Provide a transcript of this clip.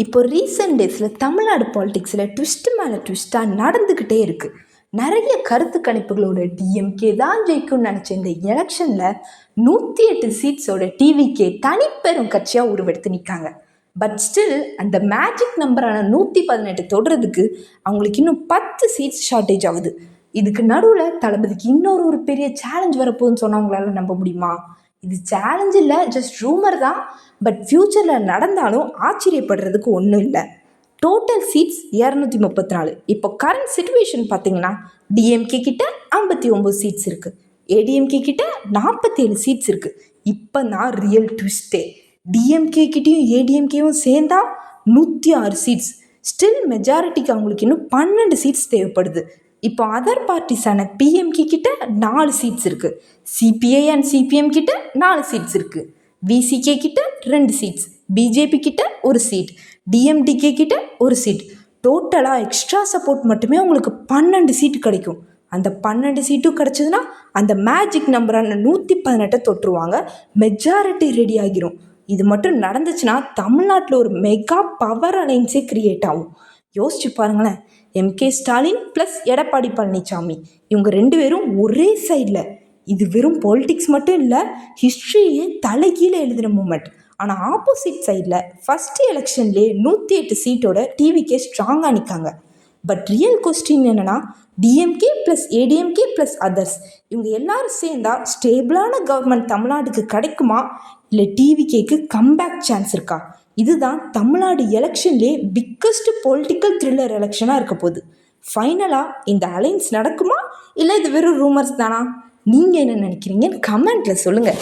இப்போ ரீசெண்ட் டேஸில் தமிழ்நாடு பாலிடிக்ஸில் ட்விஸ்ட்டு மேலே ட்விஸ்ட்டாக நடந்துக்கிட்டே இருக்குது. நிறைய கருத்து கணிப்புகளோட டிஎம்கே தான் ஜெயிக்கும்னு நினச்ச இந்த எலெக்ஷனில் 108 சீட்ஸோட டிவிகே தனிப்பெரும் கட்சியாக உருவெடுத்து நிற்காங்க. பட் ஸ்டில் அந்த மேஜிக் நம்பரான 118 தொடுறதுக்கு அவங்களுக்கு இன்னும் 10 சீட்ஸ் ஷார்ட்டேஜ் ஆகுது. இதுக்கு நடுவில் தளபதிக்கு இன்னொரு பெரிய சேலஞ்ச் வரப்போகுதுன்னு சொன்னால் அவங்களால நம்ப முடியுமா? இது சேலஞ்ச் இல்லை, ஜஸ்ட் ரூமர் தான். பட் ஃப்யூச்சரில் நடந்தாலும் ஆச்சரியப்படுறதுக்கு ஒன்றும் இல்லை. Total seeds 234. இப்போ கரண்ட் சிச்சுவேஷன் பார்த்தீங்கன்னா டிஎம்கே கிட்ட 59 சீட்ஸ் இருக்குது, ஏடிஎம்கே கிட்ட 47 சீட்ஸ் இருக்குது. இப்போ தான் ரியல் ட்விஸ்டே. டிஎம்கே கிட்டையும் ஏடிஎம்கேவும் சேர்ந்தா 106 சீட்ஸ். ஸ்டில் மெஜாரிட்டிக்கு அவங்களுக்கு இன்னும் 12 சீட்ஸ் தேவைப்படுது. இப்போ அதர் பார்ட்டிஸான பிஎம்கே கிட்ட 4 சீட்ஸ் இருக்குது, சிபிஐ அண்ட் சிபிஎம் கிட்ட 4 சீட்ஸ் இருக்குது, விசிகே கிட்ட 2 சீட்ஸ், பிஜேபி கிட்ட 1 சீட், டிஎம்டிகே கிட்ட 1 சீட். டோட்டலாக எக்ஸ்ட்ரா சப்போர்ட் மட்டுமே உங்களுக்கு 12 சீட்டு கிடைக்கும். அந்த 12 சீட்டும் கிடச்சதுன்னா அந்த மேஜிக் நம்பரான 118 தொட்டுருவாங்க, மெஜாரிட்டி ரெடி ஆகிரும். இது மட்டும் நடந்துச்சுன்னா தமிழ்நாட்டில் ஒரு மெகா பவர் அலைன்ஸே கிரியேட் ஆகும். யோசிச்சு பாருங்களேன், எம்கே ஸ்டாலின் ப்ளஸ் எடப்பாடி பழனிசாமி, இவங்க 2 பேரும் ஒரே சைடில். இது வெறும் பாலிடிக்ஸ் மட்டும் இல்லை, ஹிஸ்ட்ரியே தலைகீழே எழுதின மூமெண்ட். ஆனால் ஆப்போசிட் சைடில் ஃபஸ்ட்டு எலெக்ஷன்லேயே 108 சீட்டோட டிவிகே ஸ்ட்ராங்காக நிற்காங்க. பட் ரியல் கொஸ்டின் என்னென்னா, DMK plus ADMK plus others இவங்க எல்லாரும் சேர்ந்தா ஸ்டேபிளான கவர்மெண்ட் தமிழ்நாட்டுக்கு கிடைக்குமா, இல்லை டிவிகேக்கு கம்பேக் சான்ஸ் இருக்கா? இதுதான் தமிழ்நாடு எலெக்ஷன்லேயே பிக்கஸ்ட் பொலிட்டிக்கல் த்ரில்லர் எலெக்ஷனாக இருக்க போகுது. ஃபைனலாக இந்த அலைன்ஸ் நடக்குமா, இல்லை இது வெறும் ரூமர்ஸ் தானா? நீங்கள் என்ன நினைக்கிறீங்கன்னு கமெண்ட்டில் சொல்லுங்கள்.